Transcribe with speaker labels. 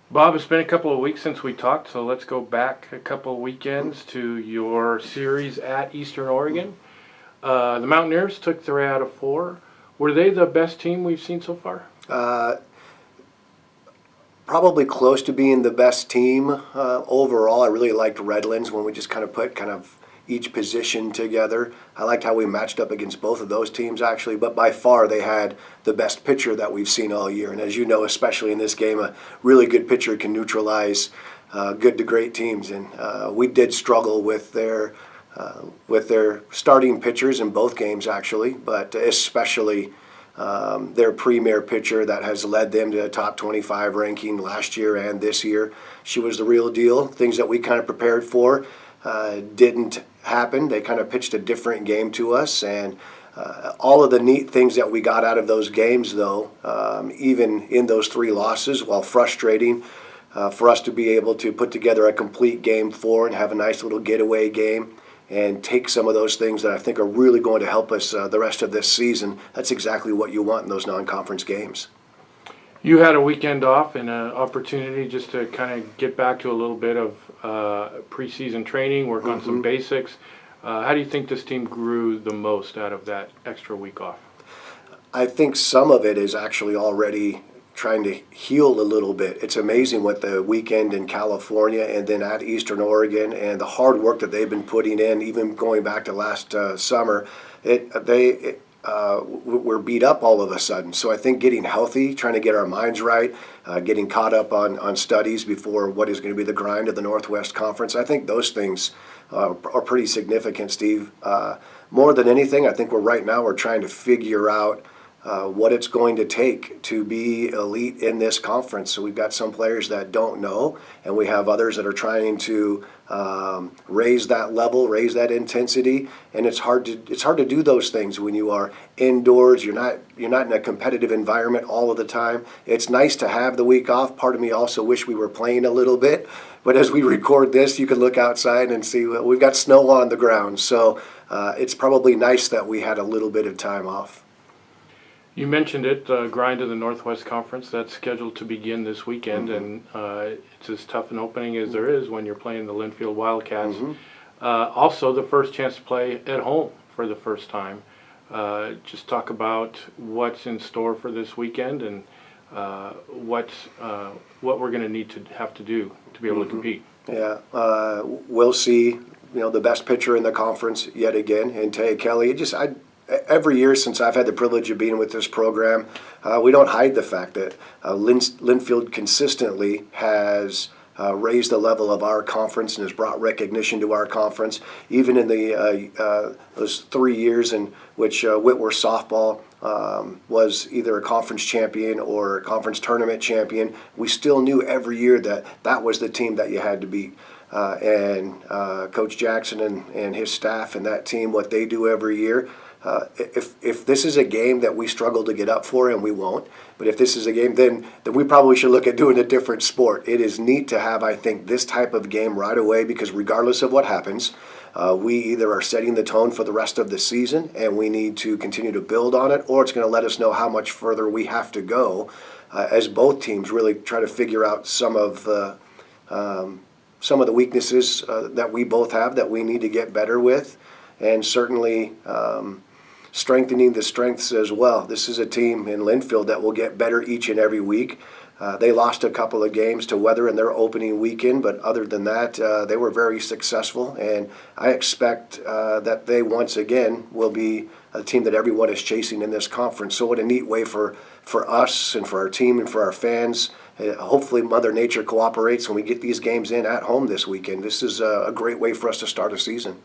Speaker 1: Bob, it's been a couple of weeks since we talked, so let's go back a couple of weekends to your series at Eastern Oregon. The Mountaineers took 3 out of 4. Were they the best team we've seen so far?
Speaker 2: Uh, Probably close to being the best team overall. I really liked Redlands when we just kind of put each position together. I liked how we matched up against both of those teams actually, but by far they had the best pitcher that we've seen all year. And as you know, especially in this game, a really good pitcher can neutralize good to great teams. And we did struggle with their starting pitchers in both games actually, but especially their premier pitcher that has led them to a top 25 ranking last year and this year. She was the real deal. Things that we kind of prepared for didn't happen. They kind of pitched a different game to us, and all of the neat things that we got out of those games, though, even in those 3 losses, while frustrating, for us to be able to put together a complete game 4 and have a nice little getaway game and take some of those things that I think are really going to help us the rest of this season. That's exactly what you want in those non-conference games.
Speaker 1: You had a weekend off and an opportunity just to kind of get back to a little bit of preseason training, work on some basics. How do you think this team grew the most out of that extra week off?
Speaker 2: I think some of it is actually already trying to heal a little bit. It's amazing what the weekend in California and then at Eastern Oregon and the hard work that they've been putting in, even going back to last summer, we're beat up all of a sudden. So I think getting healthy, trying to get our minds right, getting caught up on studies before what is going to be the grind of the Northwest Conference, I think those things are pretty significant, Steve. More than anything, I think we're trying to figure out what it's going to take to be elite in this conference. So we've got some players that don't know, and we have others that are trying to raise that level, raise that intensity. And it's hard to do those things when you are indoors. You're not in a competitive environment all of the time. It's nice to have the week off. Part of me also wish we were playing a little bit. But as we record this, you can look outside and see we've got snow on the ground. So it's probably nice that we had a little bit of time off.
Speaker 1: You mentioned it, grind of the Northwest Conference. That's scheduled to begin this weekend, and it's as tough an opening as there is when you're playing the Linfield Wildcats. Also, the first chance to play at home for the first time. Just talk about what's in store for this weekend and what we're going to need to have to do to be able to compete.
Speaker 2: Yeah, we'll see. The best pitcher in the conference yet again, and Taya Kelly. Every year since I've had the privilege of being with this program, we don't hide the fact that Linfield consistently has raised the level of our conference and has brought recognition to our conference. Even in those 3 years in which Whitworth softball was either a conference champion or a conference tournament champion, we still knew every year that was the team that you had to beat. And Coach Jackson and his staff and that team, what they do every year, if this is a game that we struggle to get up for, and we won't, but if this is a game, then we probably should look at doing a different sport. It is neat to have, I think, this type of game right away, because regardless of what happens, we either are setting the tone for the rest of the season and we need to continue to build on it, or it's going to let us know how much further we have to go as both teams really try to figure out some of the weaknesses that we both have that we need to get better with, and certainly strengthening the strengths as well. This is a team in Linfield that will get better each and every week. They lost a couple of games to weather in their opening weekend, but other than that, they were very successful, and I expect that they once again will be a team that everyone is chasing in this conference. So what a neat way for us and for our team and for our fans. Hopefully Mother Nature cooperates and we get these games in at home this weekend. This is a great way for us to start a season.